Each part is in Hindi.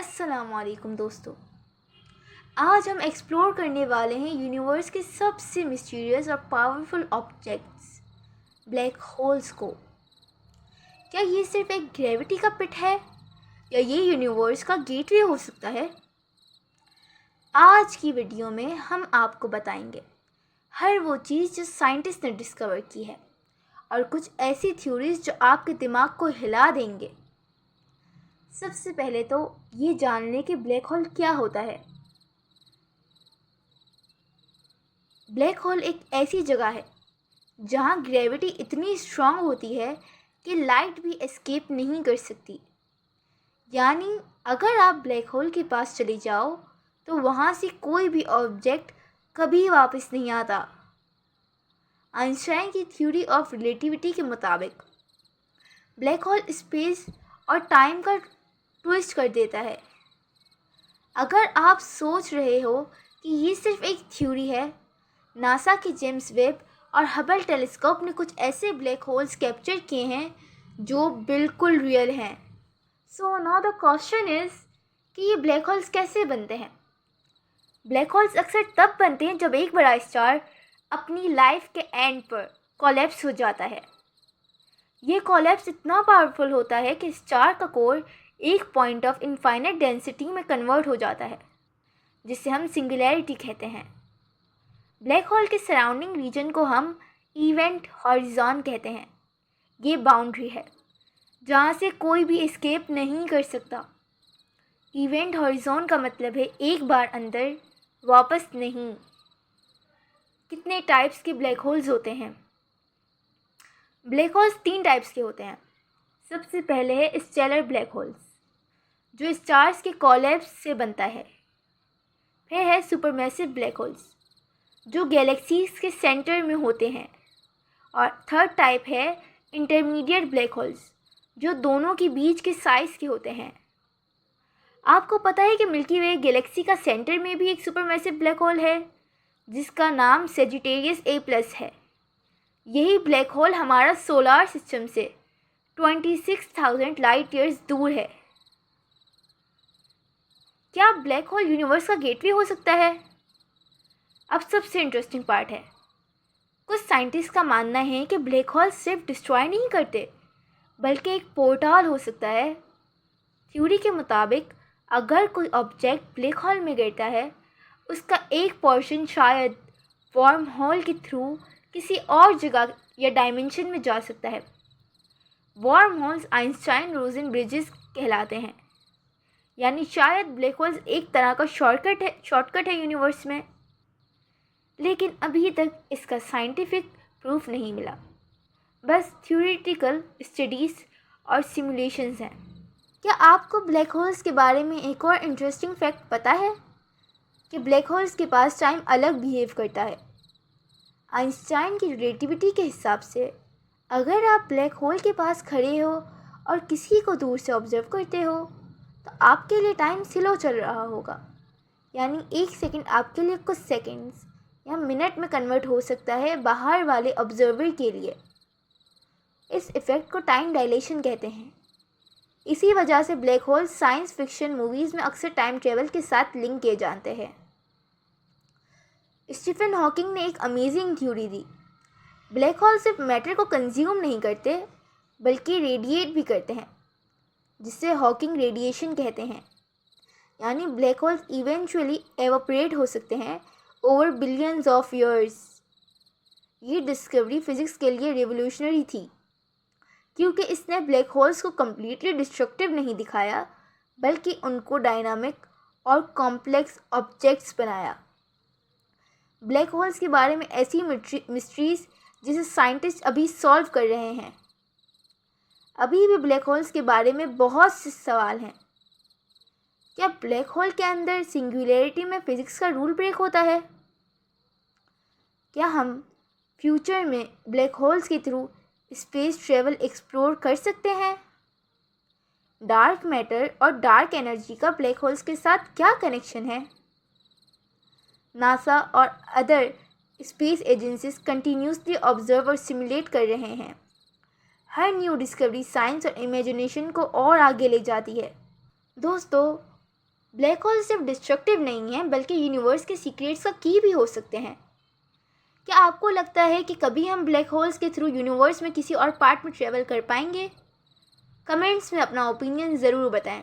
अस्सलामुअलैकुम दोस्तों। आज हम एक्सप्लोर करने वाले हैं यूनिवर्स के सबसे मिस्टीरियस और पावरफुल ऑब्जेक्ट्स, ब्लैक होल्स को। क्या ये सिर्फ एक ग्रेविटी का पिट है या ये यूनिवर्स का गेटवे हो सकता है? आज की वीडियो में हम आपको बताएंगे हर वो चीज़ जो साइंटिस्ट ने डिस्कवर की है और कुछ ऐसी थ्योरीज जो आपके दिमाग को हिला देंगे। सबसे पहले तो ये जान लें कि ब्लैक होल क्या होता है। ब्लैक होल एक ऐसी जगह है जहाँ ग्रेविटी इतनी स्ट्रांग होती है कि लाइट भी एस्केप नहीं कर सकती। यानी अगर आप ब्लैक होल के पास चले जाओ तो वहाँ से कोई भी ऑब्जेक्ट कभी वापस नहीं आता। आइंस्टाइन की थ्योरी ऑफ रिलेटिविटी के मुताबिक ब्लैक होल स्पेस और टाइम का ट्विस्ट कर देता है। अगर आप सोच रहे हो कि ये सिर्फ एक थ्योरी है, नासा के जेम्स वेब और हबल टेलीस्कोप ने कुछ ऐसे ब्लैक होल्स कैप्चर किए हैं जो बिल्कुल रियल हैं। So now the question is कि ये ब्लैक होल्स कैसे बनते हैं। ब्लैक होल्स अक्सर तब बनते हैं जब एक बड़ा स्टार अपनी लाइफ के एंड पर कोलैप्स हो जाता है। ये कोलैप्स इतना पावरफुल होता है कि स्टार का कोर एक पॉइंट ऑफ इनफाइनाइट डेंसिटी में कन्वर्ट हो जाता है, जिसे हम सिंगुलैरिटी कहते हैं। ब्लैक होल के सराउंडिंग रीजन को हम इवेंट हॉरिजॉन कहते हैं। ये बाउंड्री है जहाँ से कोई भी एस्केप नहीं कर सकता। इवेंट हॉरिजॉन का मतलब है एक बार अंदर वापस नहीं। कितने टाइप्स के ब्लैक होल्स होते हैं? ब्लैक होल्स 3 टाइप्स के होते हैं। सबसे पहले है स्टेलर ब्लैक होल्स, जो स्टार्स के कोलैप्स से बनता है। फिर है सुपरमैसिव ब्लैक होल्स, जो गैलेक्सीज के सेंटर में होते हैं। और थर्ड टाइप है इंटरमीडिएट ब्लैक होल्स, जो दोनों के बीच के साइज़ के होते हैं। आपको पता है कि मिल्की वे गैलेक्सी का सेंटर में भी एक सुपरमैसिव ब्लैक होल है, जिसका नाम सेजिटेरियस A+ है। यही ब्लैक होल हमारा सोलार सिस्टम से 26,000 लाइट ईयर्स दूर है। क्या ब्लैक होल यूनिवर्स का गेटवे हो सकता है? अब सबसे इंटरेस्टिंग पार्ट है। कुछ साइंटिस्ट का मानना है कि ब्लैक होल सिर्फ डिस्ट्रॉय नहीं करते, बल्कि एक पोर्टल हो सकता है। थ्योरी के मुताबिक अगर कोई ऑब्जेक्ट ब्लैक होल में गिरता है, उसका एक पोर्शन शायद वॉर्म होल के थ्रू किसी और जगह या डायमेंशन में जा सकता है। वॉर्म होल्स आइंस्टाइन रोजन ब्रिजेस कहलाते हैं। यानी शायद ब्लैक होल्स एक तरह का शॉर्टकट है यूनिवर्स में। लेकिन अभी तक इसका साइंटिफिक प्रूफ नहीं मिला, बस थ्योरेटिकल स्टडीज़ और सिमुलेशंस हैं। क्या आपको ब्लैक होल्स के बारे में एक और इंटरेस्टिंग फैक्ट पता है कि ब्लैक होल्स के पास टाइम अलग बिहेव करता है। आइंस्टाइन की रिलेटिविटी के हिसाब से अगर आप ब्लैक होल के पास खड़े हो और किसी को दूर से ऑब्जर्व करते हो तो आपके लिए टाइम स्लो चल रहा होगा। यानी 1 सेकंड आपके लिए कुछ सेकंड्स या मिनट में कन्वर्ट हो सकता है बाहर वाले ऑब्जर्वर के लिए। इस इफ़ेक्ट को टाइम डायलेशन कहते हैं। इसी वजह से black hole science fiction movies में अक्सर टाइम ट्रेवल के साथ लिंक किए जाते हैं। स्टीफन हॉकिंग ने एक अमेजिंग थ्योरी दी। ब्लैक होल सिर्फ मैटर को कंज्यूम नहीं करते, बल्कि रेडिएट भी करते हैं, जिसे हॉकिंग रेडिएशन कहते हैं। यानी ब्लैक होल्स इवेंचुअली एवोपरेट हो सकते हैं ओवर बिलियंस ऑफ ईयर्स। ये डिस्कवरी फिज़िक्स के लिए रिवोल्यूशनरी थी, क्योंकि इसने ब्लैक होल्स को कम्प्लीटली डिस्ट्रक्टिव नहीं दिखाया, बल्कि उनको डायनामिक और कॉम्प्लेक्स ऑब्जेक्ट्स बनाया। ब्लैक होल्स के बारे में ऐसी मिस्ट्रीज़ जिसे साइंटिस्ट अभी सॉल्व कर रहे हैं। अभी भी ब्लैक होल्स के बारे में बहुत से सवाल हैं। क्या ब्लैक होल के अंदर सिंगुलैरिटी में फिज़िक्स का रूल ब्रेक होता है? क्या हम फ्यूचर में ब्लैक होल्स के थ्रू स्पेस ट्रेवल एक्सप्लोर कर सकते हैं? डार्क मैटर और डार्क एनर्जी का ब्लैक होल्स के साथ क्या कनेक्शन है? नासा और other space agencies continuously observe और सिमुलेट कर रहे हैं। हर न्यू डिस्कवरी साइंस और इमेजिनेशन को और आगे ले जाती है। दोस्तों, ब्लैक होल सिर्फ डिस्ट्रक्टिव नहीं है बल्कि यूनिवर्स के सीक्रेट्स का की भी हो सकते हैं। क्या आपको लगता है कि कभी हम ब्लैक होल्स के थ्रू यूनिवर्स में किसी और पार्ट में ट्रेवल कर पाएंगे? कमेंट्स में अपना ओपिनियन ज़रूर बताएं।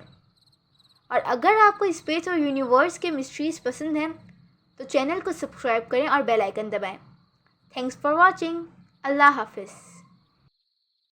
और अगर आपको स्पेस और यूनिवर्स के मिस्ट्रीज पसंद हैं तो चैनल को सब्सक्राइब करें और बेल आइकन दबाएं। Thanks for watching. अल्लाह हाफिज़।